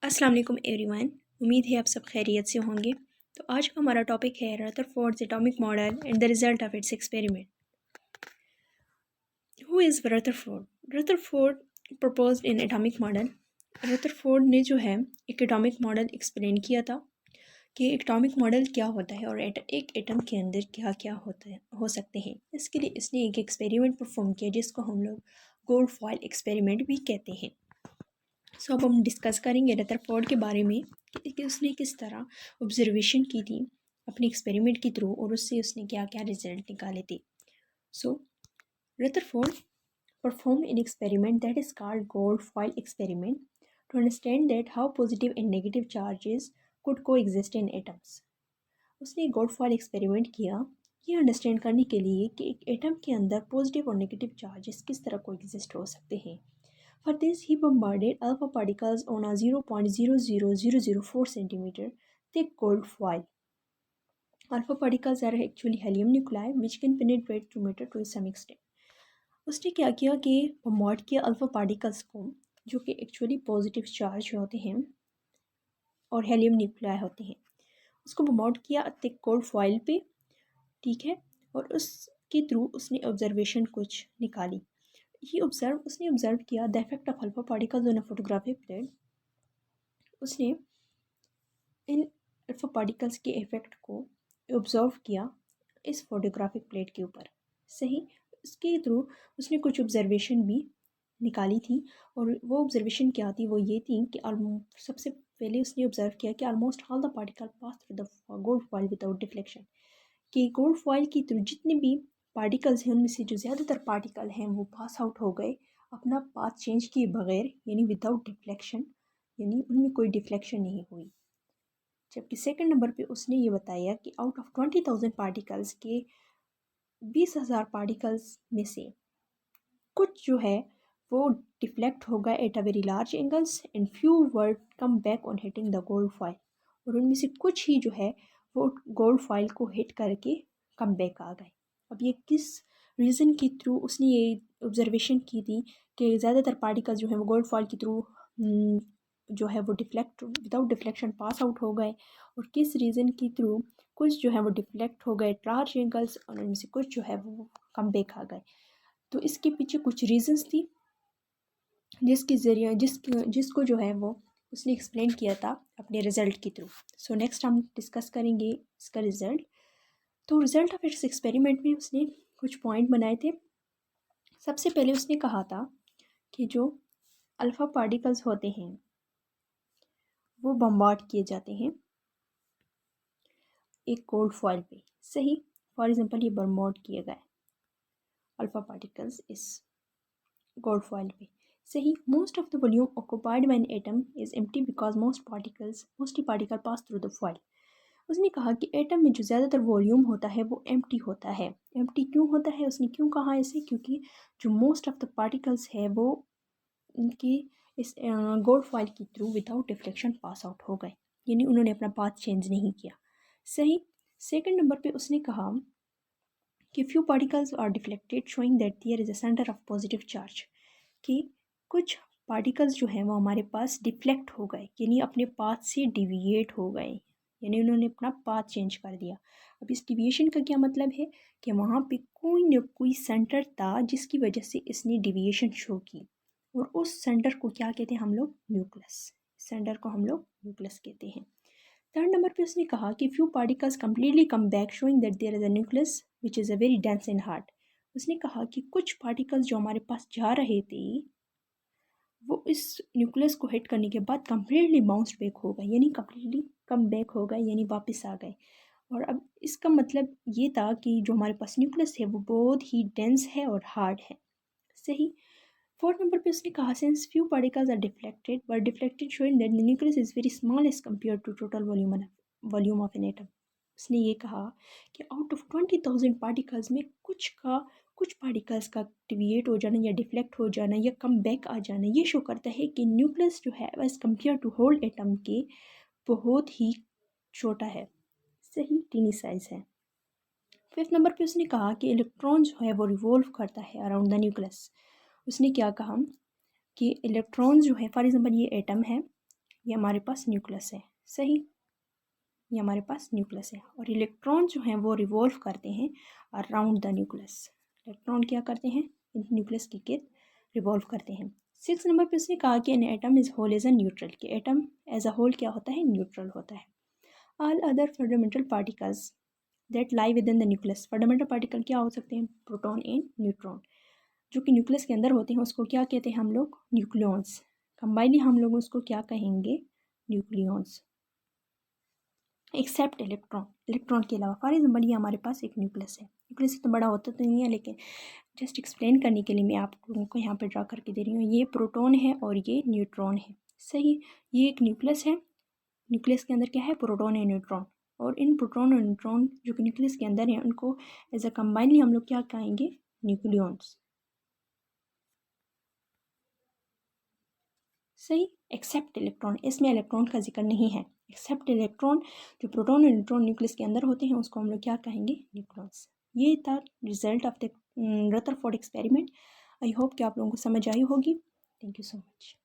अस्सलाम वालेकुम एवरीवन। उम्मीद है आप सब खैरियत से होंगे। तो आज का हमारा टॉपिक है Rutherford's atomic model and the result of its experiment. Who is Rutherford? Rutherford proposed in atomic model. Rutherford ने जो है एक एटॉमिक मॉडल एक्सप्लेन किया था कि एटॉमिक मॉडल क्या होता है और एक एटम के अंदर क्या क्या होता है हो सकते हैं। इसके लिए इसने एक एक्सपेरिमेंट परफॉर्म किया जिसको हम लोग गोल्ड फॉइल एक्सपेरिमेंट भी कहते हैं। सो अब हम डिस्कस करेंगे रदरफोर्ड के बारे में कि उसने किस तरह ऑब्जर्वेशन की थी अपने एक्सपेरिमेंट के थ्रू और उससे उसने क्या क्या रिजल्ट निकाले थे। सो Rutherford performed an experiment that is called gold foil experiment to understand that how positive and negative charges could coexist in atoms. उसने गोल्ड फॉइल एक्सपेरिमेंट किया ये अंडरस्टैंड करने के लिए कि एक एटम के अंदर पॉजिटिव और नेगेटिव चार्जेस किस तरह कोएग्जिस्ट हो सकते हैं। For this, he bombarded alpha particles on a 0.00004 centimeter thick gold foil. Alpha particles are actually helium nuclei which can penetrate through matter to some extent. उसने क्या किया कि बम्बार्ड किया अल्फा पार्टिकल्स को जो कि एक्चुअली पॉजिटिव चार्ज होते हैं और हेलियम न्यूक्लियाई होते हैं। उसको बम्बार्ड किया थिक गोल्ड फॉइल पे, ठीक है, और उसके थ्रू उसने ऑब्जर्वेशन कुछ निकाली। उसने ऑब्जर्व किया the effect of alpha particles on a photographic plate. उसने इन अल्फा पार्टिकल्स के इफेक्ट को ऑब्जर्व किया इस फोटोग्राफिक प्लेट के ऊपर, सही। इसके थ्रू उसने कुछ ऑब्जर्वेशन भी निकाली थी और वो ऑब्जर्वेशन क्या थी, वो ये थी कि सबसे पहले उसने ऑब्जर्व किया कि almost all the particle pass through the gold foil without deflection. कि गोल्ड फॉइल के थ्रू जितने भी पार्टिकल्स हैं उनमें से जो ज़्यादातर पार्टिकल हैं वो पास आउट हो गए अपना पाथ चेंज किए बगैर, यानी विदाउट डिफ्लेक्शन, यानी उनमें कोई डिफ्लेक्शन नहीं हुई। जबकि सेकंड नंबर पे उसने ये बताया कि आउट ऑफ 20,000 पार्टिकल्स के 20,000 पार्टिकल्स में से कुछ जो है वो डिफ्लेक्ट होगा at a very large angles and few word come back on hitting the gold foil, और उनमें से कुछ ही जो है वो गोल्ड फॉइल को हिट करके कम बैक आ गए। अब ये किस रीज़न के थ्रू उसने ये ऑब्जर्वेशन की थी कि ज़्यादातर पार्टिकल्स जो है वो गोल्ड फॉइल के थ्रू जो है वो deflect without deflection pass out हो गए, और किस रीज़न के थ्रू कुछ जो है वो डिफ्लेक्ट हो गए लार्ज एंगल्स और उनमें से कुछ जो है वो कम बैक आ गए। तो इसके पीछे कुछ रीजंस थी जिसके ज़रिए जिसको जो है वो उसने एक्सप्लेन किया था अपने रिज़ल्ट के थ्रू। सो नेक्स्ट हम डिस्कस करेंगे इसका रिज़ल्ट। तो रिज़ल्ट ऑफ इट्स एक्सपेरिमेंट में उसने कुछ पॉइंट बनाए थे। सबसे पहले उसने कहा था कि जो अल्फ़ा पार्टिकल्स होते हैं वो बम्बार्ड किए जाते हैं एक गोल्ड फॉइल पे, सही। फॉर एग्जांपल ये बम्बार्ड किए गए अल्फ़ा पार्टिकल्स इस गोल्ड फॉइल पे, सही। Most of the volume occupied by N atom is empty because mostly particle pass through the foil. उसने कहा कि एटम में जो ज़्यादातर वॉल्यूम होता है वो एम्प्टी होता है। एम्प्टी क्यों होता है, उसने क्यों कहा ऐसे, क्योंकि जो मोस्ट ऑफ द पार्टिकल्स है वो उनकी इस गोल्ड फॉइल के through without deflection pass out हो गए, यानी उन्होंने अपना पाथ चेंज नहीं किया, सही। सेकेंड नंबर पे उसने कहा कि few particles are deflected showing that there is a centre of positive charge, कि कुछ पार्टिकल्स जो हैं वो हमारे पास डिफ्लेक्ट हो गए, यानी अपने पाथ से डिविएट हो गए, यानी उन्होंने अपना पाथ चेंज कर दिया। अब इस डिविएशन का क्या मतलब है कि वहाँ पे कोई न कोई सेंटर था जिसकी वजह से इसने डिविएशन शो की, और उस सेंटर को क्या कहते हैं हम लोग, न्यूक्लियस। सेंटर को हम लोग न्यूक्लियस कहते हैं। थर्ड नंबर पे उसने कहा कि few particles completely come back showing that there is a nucleus which is a very dense and hard. उसने कहा कि कुछ पार्टिकल्स जो हमारे पास जा रहे थे वो इस न्यूक्लियस को हिट करने के बाद कम्प्लीटली बाउंस बैक हो गए, यानी कम्प्लीटली कम बैक हो गए, यानी वापस आ गए। और अब इसका मतलब ये था कि जो हमारे पास न्यूक्लियस है वो बहुत ही डेंस है और हार्ड है, सही। फोर्थ नंबर पे उसने कहा since few particles are deflected showing that the nucleus is very small as compare to total volume of an atom. उसने ये कहा कि आउट ऑफ 20,000 पार्टिकल्स में कुछ पार्टिकल्स का डिविएट हो जाना या डिफ्लेक्ट हो जाना या कम बैक आ जाना ये शो करता है कि न्यूक्लियस जो है as compare to whole atom के बहुत ही छोटा है, सही, टीनी साइज है। फिफ्थ नंबर पे उसने कहा कि इलेक्ट्रॉन जो है वो रिवॉल्व करता है अराउंड द न्यूक्लियस। उसने क्या कहा कि इलेक्ट्रॉन जो है, फॉर एग्जांपल ये एटम है, ये हमारे पास न्यूक्लियस है, सही, ये हमारे पास न्यूक्लियस है। और इलेक्ट्रॉन जो हैं वो रिवॉल्व करते हैं अराउंड द न्यूक्लियस। इलेक्ट्रॉन क्या करते हैं, न्यूक्लियस के गिर्द रिवॉल्व करते हैं। 6 नंबर पे उसने कहा कि an atom is whole as a neutral, कि एटम एज अ होल क्या होता है, न्यूट्रल होता है। All other fundamental particles that lie within the nucleus, fundamental particle क्या हो सकते हैं, प्रोटॉन एंड न्यूट्रॉन, जो कि न्यूक्लियस के अंदर होते हैं उसको क्या कहते हैं हम लोग, न्यूक्लियॉन्स। कंबाइनली हम लोग उसको क्या कहेंगे, न्यूक्लियॉन्स। एक्सेप्ट इलेक्ट्रॉन, इलेक्ट्रॉन के अलावा। फॉर एग्जाम्पल ये हमारे पास एक न्यूक्लियस है, न्यूक्लियस तो बड़ा होता तो नहीं है, लेकिन जस्ट एक्सप्लेन करने के लिए मैं आप लोगों को यहाँ पे ड्रा करके दे रही हूँ। ये प्रोटॉन है और ये न्यूट्रॉन है, सही। ये एक न्यूक्लियस है, न्यूक्लियस के अंदर क्या है, प्रोटॉन एंड न्यूट्रॉन। और इन प्रोटॉन और न्यूट्रॉन जो कि न्यूक्लियस के अंदर है उनको एज अ कंबाइनली हम लोग क्या कहेंगे, न्यूक्लियॉन्स, सही। एक्सेप्ट इलेक्ट्रॉन, इसमें इलेक्ट्रॉन का जिक्र नहीं है। एक्सेप्ट इलेक्ट्रॉन, जो प्रोटॉन और न्यूट्रॉन न्यूक्लियस के अंदर होते हैं उसको हम लोग क्या कहेंगे, न्यूक्लियस। ये था result of the Rutherford experiment. I hope कि आप लोगों को समझ आई होगी। Thank you so much.